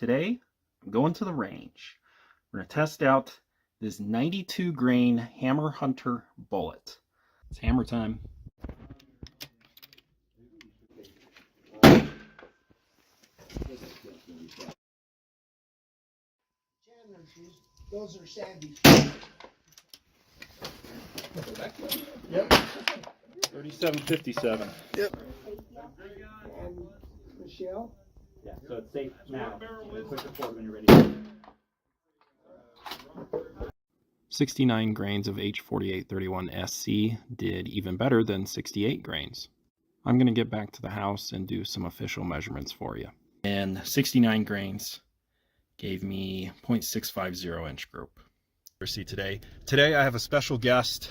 Today, I'm going to the range. We're going to test out this 92 grain Hammer Hunter bullet. It's hammer time. Those are Sandy. Yep. 3757. Yep. And Michelle? Yeah, so it's safe now. Push it forward when you're ready. 69 grains of H4831 SC did even better than 68 grains. I'm going to get back to the house and do some official measurements for you. And 69 grains gave me 0.650 inch group. See today I have a special guest.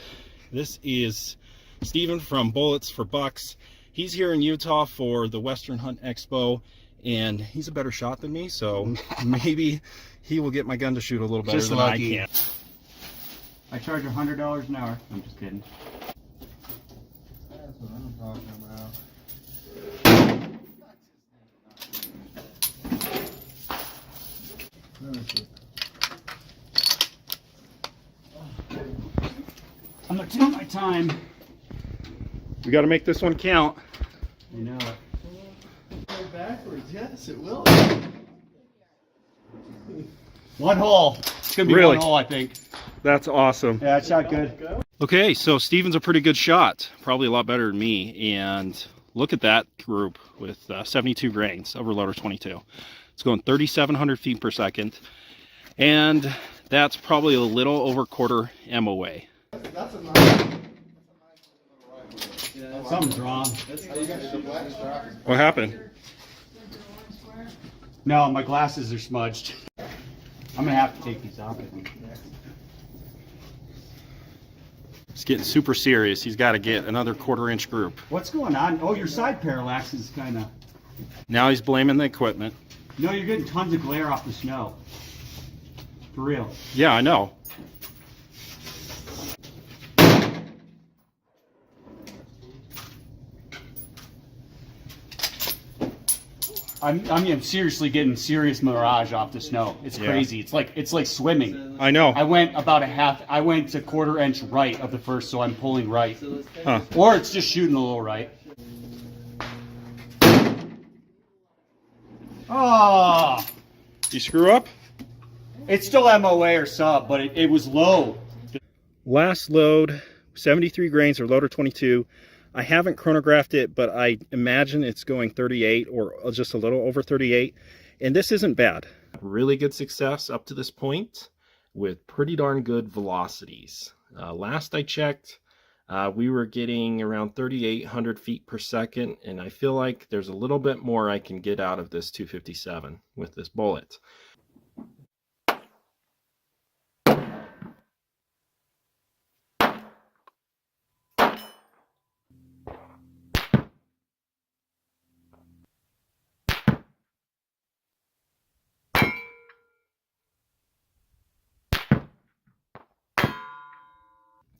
This is Steven from Bullets for Bucks. He's here in Utah for the Western Hunt Expo, and he's a better shot than me, so maybe he will get my gun to shoot a little better than I can. I charge $100 an hour. I'm just kidding. That's what I'm talking about. I'm gonna take my time. We got to make this one count. You know it. Go backwards, yes, it will. One hole. It's gonna be Really? one hole, I think. That's awesome. Yeah, it shot good. Okay, so Steven's a pretty good shot, probably a lot better than me, and look at that group with 72 grains, overloader 22. It's going 3,700 feet per second, and that's probably a little over quarter MOA. That's a nice. Something's wrong. What happened? No, my glasses are smudged. I'm gonna have to take these off, I think. It's getting super serious. He's got to get another quarter-inch group. What's going on? Oh, your side parallax is kind of... Now he's blaming the equipment. No, you're getting tons of glare off the snow. For real. Yeah, I know. I'm seriously getting serious mirage off the snow. It's crazy. It's like swimming. I know. I went about I went a quarter-inch right of the first, so I'm pulling right. Huh. Or it's just shooting a little right. Oh, You screw up? it's still MOA or sub, but it was low. Last load, 73 grains or loader 22. I haven't chronographed it, but I imagine it's going 38 or just a little over 38. And this isn't bad. Really good success up to this point with pretty darn good velocities. Last I checked, we were getting around 3,800 feet per second. And I feel like there's a little bit more I can get out of this 257 with this bullet.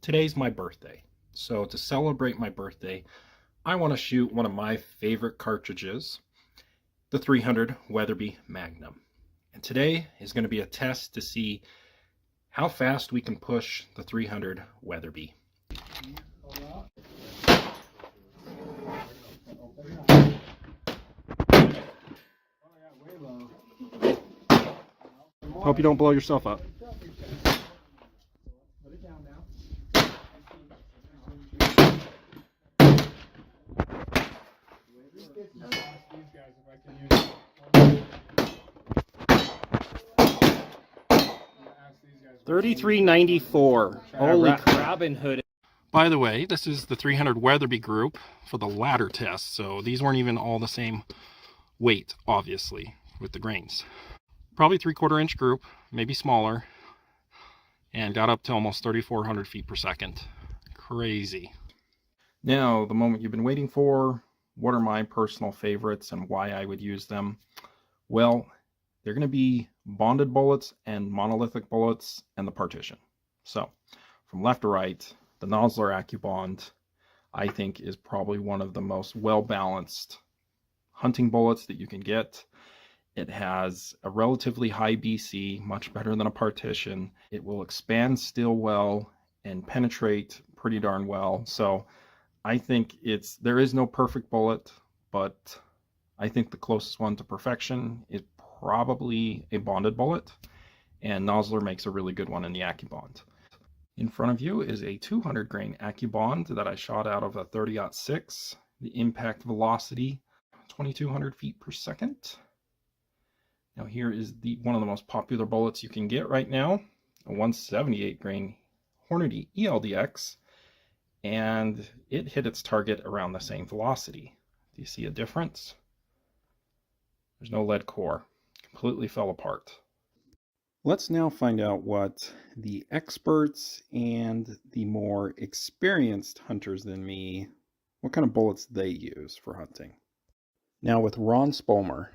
Today's my birthday, so to celebrate my birthday, I want to shoot one of my favorite cartridges, the 300 Weatherby Magnum. And today is going to be a test to see how fast we can push the 300 Weatherby. Hope you don't blow yourself up. $33.94. Holy Robin Hood. By the way, this is the 300 Weatherby group for the ladder test, so these weren't even all the same weight, obviously, with the grains. Probably 3/4 inch group, maybe smaller, and got up to almost 3,400 feet per second. Crazy. Now, the moment you've been waiting for. What are my personal favorites and why I would use them? Well, they're going to be bonded bullets and monolithic bullets and the partition. So, from left to right, the Nosler AccuBond, I think, is probably one of the most well-balanced hunting bullets that you can get. It has a relatively high BC, much better than a partition. It will expand steel well and penetrate pretty darn well. So I think there is no perfect bullet, but I think the closest one to perfection is probably a bonded bullet, and Nosler makes a really good one in the AccuBond. In front of you is a 200 grain AccuBond that I shot out of a 30-06. The impact velocity, 2,200 feet per second. Now here is one of the most popular bullets you can get right now, a 178 grain Hornady ELDX, and it hit its target around the same velocity. Do you see a difference? There's no lead core. Completely fell apart. Let's now find out what the experts and the more experienced hunters than me, what kind of bullets they use for hunting. Now with Ron Spolmer,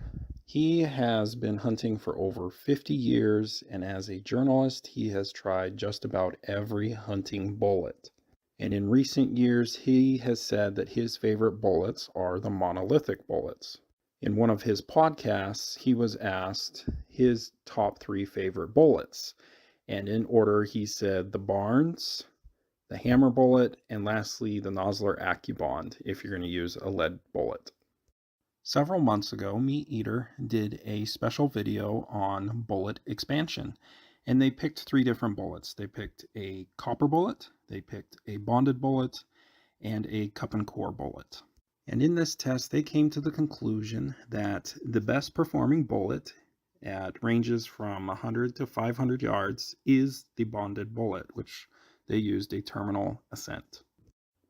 he has been hunting for over 50 years, and as a journalist, he has tried just about every hunting bullet. And in recent years, he has said that his favorite bullets are the monolithic bullets. In one of his podcasts, he was asked his top 3 favorite bullets. And in order, he said the Barnes, the Hammer bullet, and lastly, the Nosler AccuBond, if you're going to use a lead bullet. Several months ago, Meat Eater did a special video on bullet expansion, and they picked 3 different bullets. They picked a copper bullet, they picked a bonded bullet, and a cup and core bullet. And in this test, they came to the conclusion that the best performing bullet at ranges from 100 to 500 yards is the bonded bullet, which they used a terminal ascent.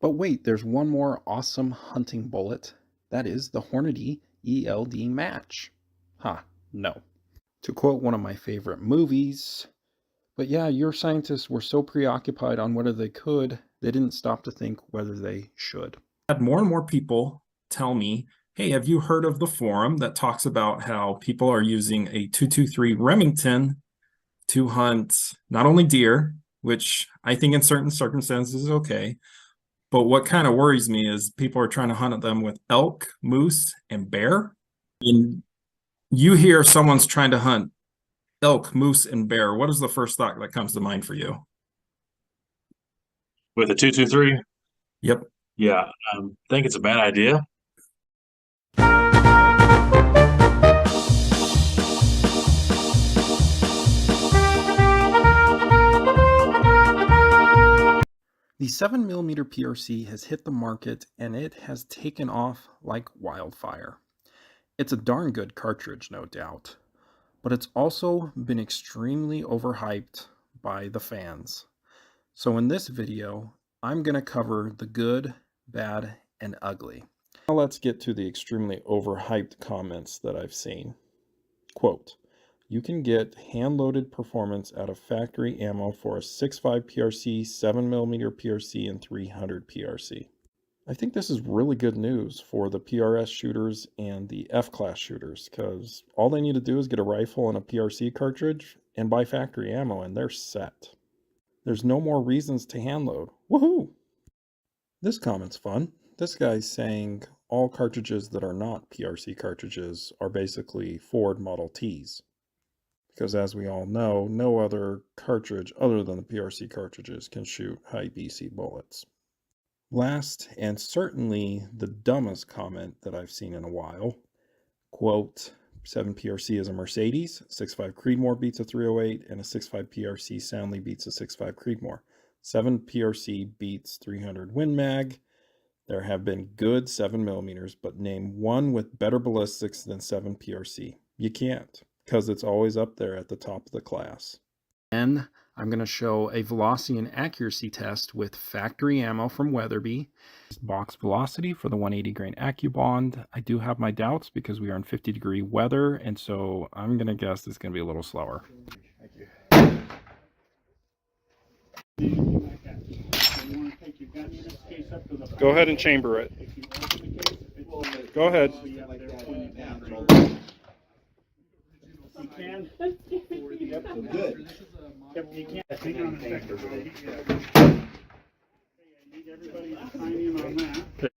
But wait, there's one more awesome hunting bullet. That is the Hornady ELD Match. No. To quote one of my favorite movies, but yeah, your scientists were so preoccupied on whether they could, they didn't stop to think whether they should. Had more and more people tell me, hey, have you heard of the forum that talks about how people are using a 223 Remington to hunt not only deer, which I think in certain circumstances is okay, but what kind of worries me is people are trying to hunt them with elk, moose, and bear. And you hear someone's trying to hunt elk, moose, and bear. What is the first thought that comes to mind for you? With a 223? Yep. Yeah, I think it's a bad idea. The 7mm PRC has hit the market and it has taken off like wildfire. It's a darn good cartridge, no doubt, but it's also been extremely overhyped by the fans. So in this video, I'm going to cover the good, bad, and ugly. Now let's get to the extremely overhyped comments that I've seen. Quote, you can get hand-loaded performance out of factory ammo for a 6.5 PRC, 7mm PRC, and 300 PRC. I think this is really good news for the PRS shooters and the F-class shooters, because all they need to do is get a rifle and a PRC cartridge and buy factory ammo, and they're set. There's no more reasons to hand-load. Woohoo! This comment's fun. This guy's saying all cartridges that are not PRC cartridges are basically Ford Model Ts. Because as we all know, no other cartridge other than the PRC cartridges can shoot high BC bullets. Last, and certainly the dumbest comment that I've seen in a while, quote, 7 PRC is a Mercedes, 6.5 Creedmoor beats a 308, and a 6.5 PRC soundly beats a 6.5 Creedmoor. 7 PRC beats 300 Win Mag. There have been good 7mm, but name one with better ballistics than 7 PRC. You can't, because it's always up there at the top of the class. Then I'm going to show a velocity and accuracy test with factory ammo from Weatherby. Box velocity for the 180 grain AccuBond. I do have my doubts because we are in 50-degree weather, and so I'm going to guess it's going to be a little slower. Thank you. Go ahead and chamber it. Go ahead. You can. Yep, so good. Yep, you can. Hang on a second. I need everybody to sign in on that.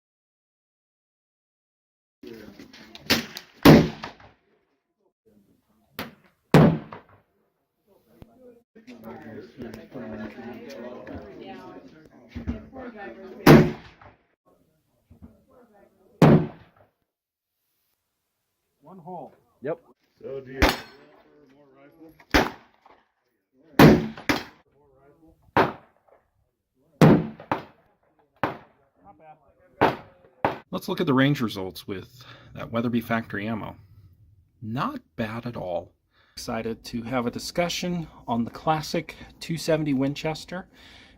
One hole. Yep. So do you Let's look at the range results with that Weatherby factory ammo. Not bad at all. Excited to have a discussion on the classic 270 Winchester.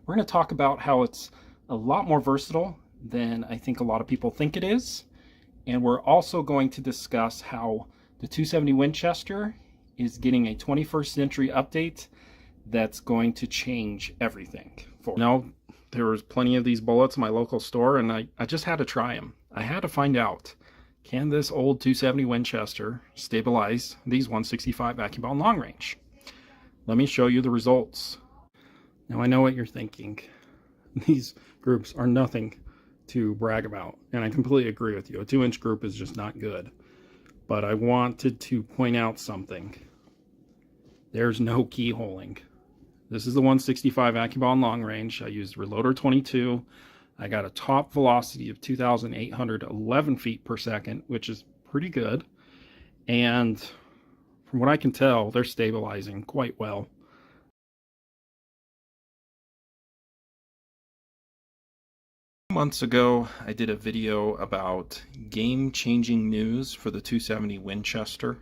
We're going to talk about how it's a lot more versatile than I think a lot of people think it is. And we're also going to discuss how the 270 Winchester is getting a 21st century update that's going to change everything. Now, there was plenty of these bullets in my local store, and I just had to try them. I had to find out, can this old 270 Winchester stabilize these 165 vacuum ball long range? Let me show you the results. Now, I know what you're thinking. These groups are nothing to brag about, and I completely agree with you. A 2-inch group is just not good. But I wanted to point out something. There's no keyholing. This is the 165 vacuum ball long range. I used Reloader 22. I got a top velocity of 2,811 feet per second, which is pretty good. And from what I can tell, they're stabilizing quite well. Months ago, I did a video about game-changing news for the 270 Winchester.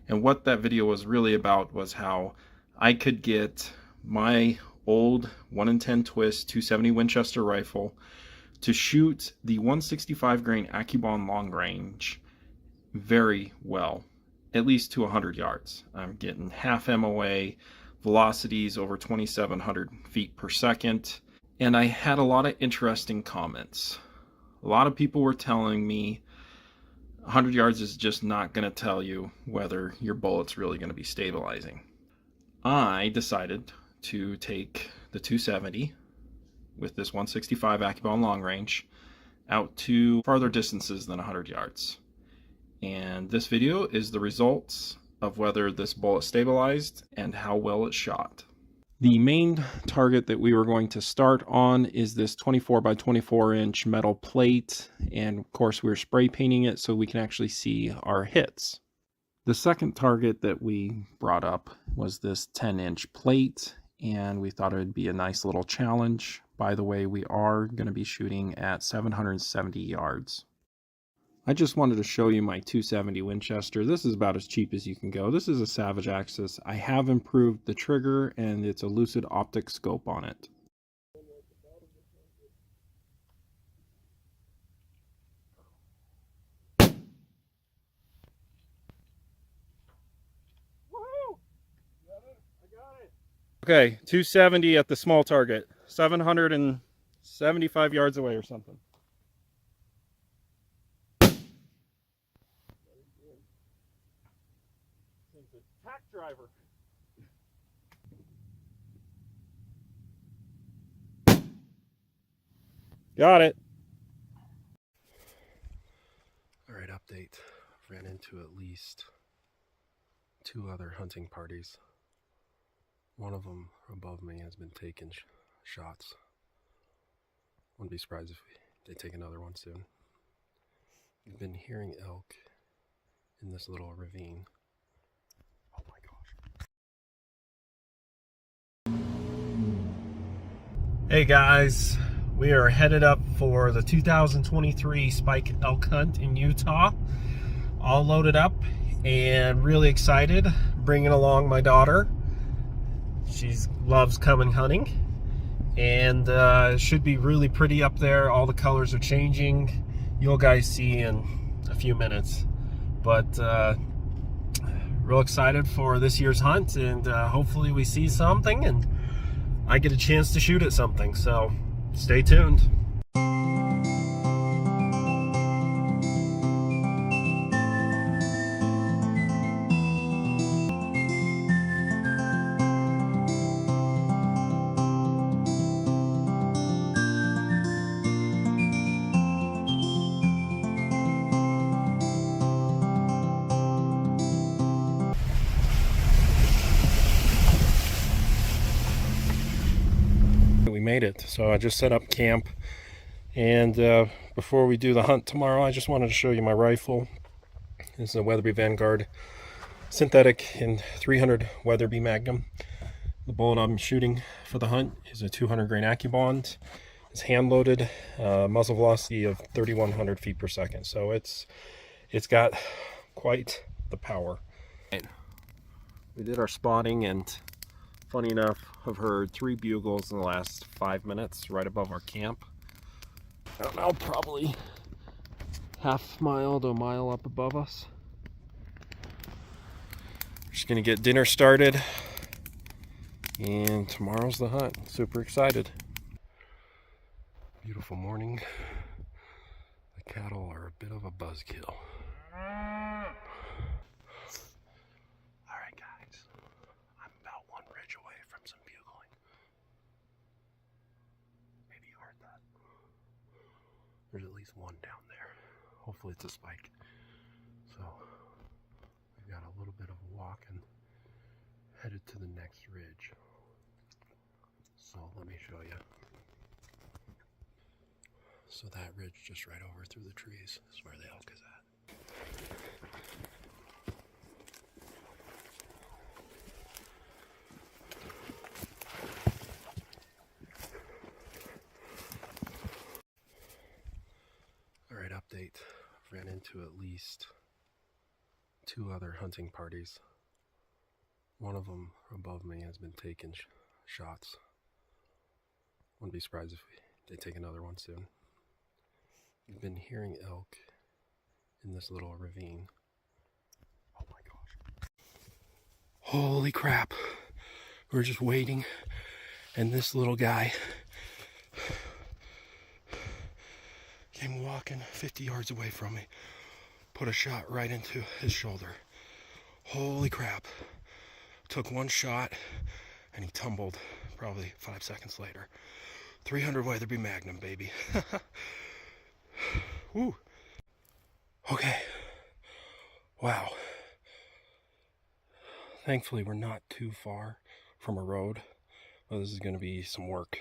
And what that video was really about was how I could get my old 1-in-10 twist 270 Winchester rifle to shoot the 165 grain AccuBond long range very well, at least to 100 yards. I'm getting half MOA, velocities over 2,700 feet per second, and I had a lot of interesting comments. A lot of people were telling me 100 yards is just not going to tell you whether your bullet's really going to be stabilizing. I decided to take the 270 with this 165 AccuBond long range out to farther distances than 100 yards. And this video is the results of whether this bullet stabilized and how well it shot. The main target that we were going to start on is this 24 by 24 inch metal plate, and of course we're spray painting it so we can actually see our hits. The second target that we brought up was this 10-inch plate, and we thought it would be a nice little challenge. By the way, we are going to be shooting at 770 yards. I just wanted to show you my 270 Winchester. This is about as cheap as you can go. This is a Savage Axis. I have improved the trigger, and it's a Lucid optic scope on it. Okay, 270 at the small target, 775 yards away or something. Tack driver. Got it. All right, update. Ran into at least 2 other hunting parties. One of them above me has been taking shots. Wouldn't be surprised if they take another one soon. We've been hearing elk in this little ravine. Oh my gosh. Hey guys, we are headed up for the 2023 Spike Elk Hunt in Utah. All loaded up and really excited. Bringing along my daughter. She loves coming hunting, and it should be really pretty up there. All the colors are changing. You'll guys see in a few minutes, but real excited for this year's hunt, and hopefully we see something and I get a chance to shoot at something, so stay tuned. made it. So I just set up camp, and before we do the hunt tomorrow, I just wanted to show you my rifle. This is a Weatherby Vanguard synthetic and 300 Weatherby Magnum. The bullet I'm shooting for the hunt is a 200 grain AccuBond. It's hand loaded, muzzle velocity of 3,100 feet per second. So it's got quite the power. We did our spotting, and funny enough, I've heard 3 bugles in the last 5 minutes right above our camp. I don't know, probably half mile to a mile up above us. Just gonna get dinner started, and tomorrow's the hunt. Super excited. Beautiful morning. The cattle are a bit of a buzzkill. Alright guys, I'm about 1 ridge away from some bugling. Maybe you heard that. There's at least one down there. Hopefully it's a spike. So we've got a little bit of a walk and headed to the next ridge. So let me show you. So that ridge just right over through the trees is where the elk is at. Alright, update. Ran into at least 2 other hunting parties. One of them above me has been taking shots. Wouldn't be surprised if they take another one soon. We've been hearing elk in this little ravine. Oh my gosh. Holy crap. We're just waiting, and this little guy came walking 50 yards away from me, put a shot right into his shoulder. Holy crap. Took 1 shot, and he tumbled probably 5 seconds later. 300 Weatherby Magnum, baby. Woo. Okay. Wow. Thankfully, we're not too far from a road. Well, this is going to be some work.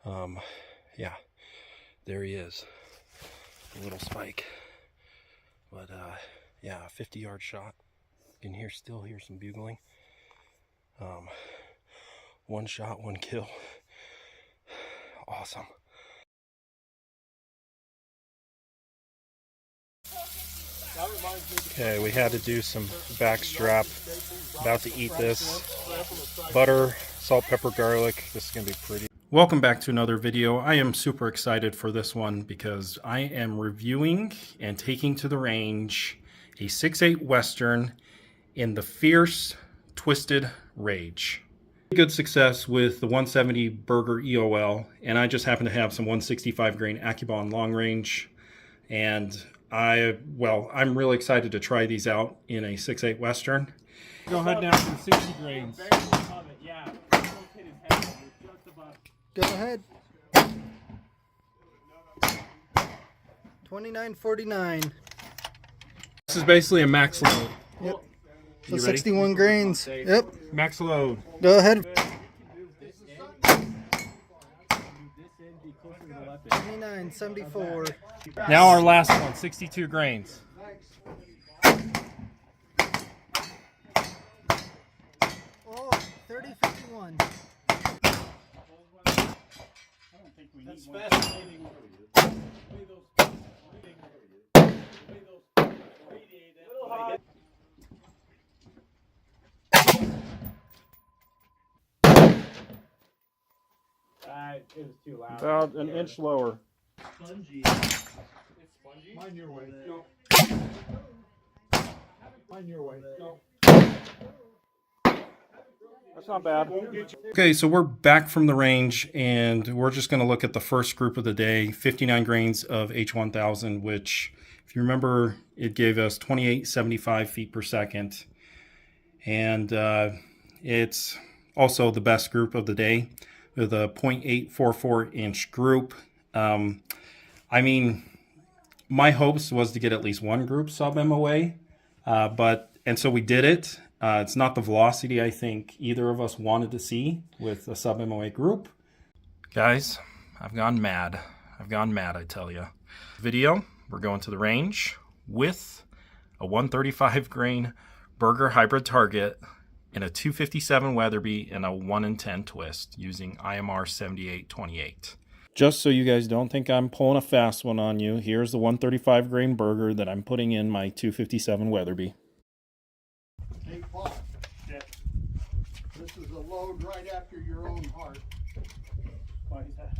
Yeah, there he is. A little spike. But, yeah, a 50-yard shot. You can still hear some bugling. 1 shot, 1 kill. Awesome. Okay, we had to do some backstrap. About to eat this. Butter, salt, pepper, garlic. This is going to be pretty. Welcome back to another video. I am super excited for this one because I am reviewing and taking to the range a 6.8 Western in the Fierce Twisted Rage. Good success with the 170 Burger EOL, and I just happen to have some 165 grain AccuBond long range, and I'm really excited to try these out in a 6.8 Western. Go ahead now for the 60 grains. Go ahead. 29.49. This is basically a max load. Yep. So You ready? 61 grains. Yep. Max load. Go ahead. 29.74. Now our last one, 62 grains. Oh, 30.51. That's fascinating. It was too loud. About an inch lower. Spongy. It's spongy? Mine your way. No. Mine your way. No. That's not bad. Okay, so we're back from the range, and we're just going to look at the first group of the day, 59 grains of H1000, which, if you remember, it gave us 2875 feet per second. And it's also the best group of the day with a 0.844 inch group. I mean, my hopes was to get at least one group sub MOA, and so we did it. It's not the velocity I think either of us wanted to see with a sub MOA group. Guys, I've gone mad. I tell you. Video, we're going to the range with a 135 grain Burger hybrid target and a 257 Weatherby and a 1 in 10 twist using IMR 7828. Just so you guys don't think I'm pulling a fast one on you, here's the 135 grain Burger that I'm putting in my 257 Weatherby. Hey, Paul, Yeah. this is a load right after your own heart. Why is that?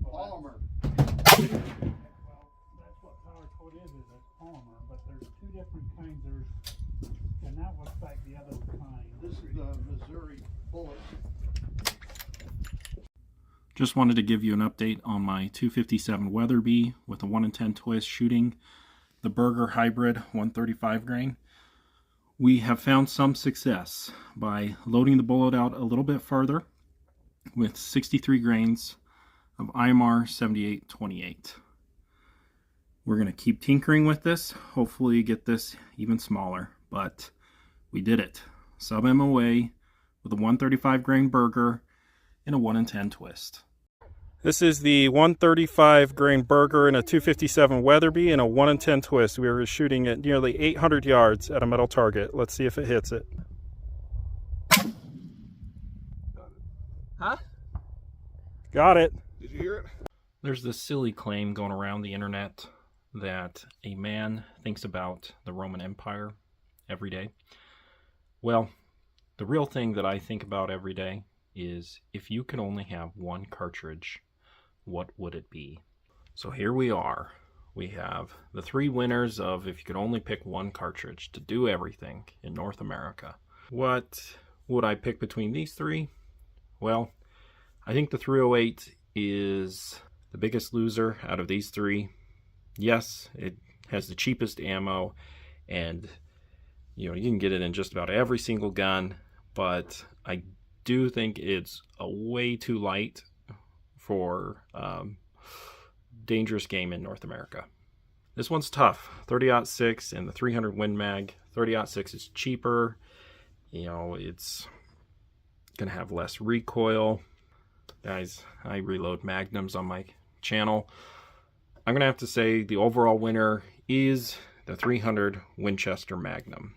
Polymer. Well, that's what power coat is a polymer, but there's two different kinds. And that looks like the other kind. This is the Missouri bullet. Just wanted to give you an update on my 257 Weatherby with a 1 in 10 twist shooting the Burger hybrid 135 grain. We have found some success by loading the bullet out a little bit further with 63 grains of IMR 7828. We're going to keep tinkering with this, hopefully get this even smaller, but we did it. Sub MOA with a 135 grain Burger and a 1 in 10 twist. This is the 135 grain Burger and a 257 Weatherby and a 1 in 10 twist. We were shooting at nearly 800 yards at a metal target. Let's see if it hits it. Huh? Got it. Did you hear it? There's this silly claim going around the internet that a man thinks about the Roman Empire every day. Well, the real thing that I think about every day is if you could only have one cartridge, what would it be? So here we are. We have the three winners of if you could only pick one cartridge to do everything in North America. What would I pick between these three? Well, I think the 308 is the biggest loser out of these three. Yes, it has the cheapest ammo, and you can get it in just about every single gun, but I do think it's a way too light for dangerous game in North America. This one's tough. 30-06 and the 300 Win Mag. 30-06 is cheaper. It's gonna have less recoil. Guys, I reload magnums on my channel. I'm gonna have to say the overall winner is the 300 Winchester Magnum.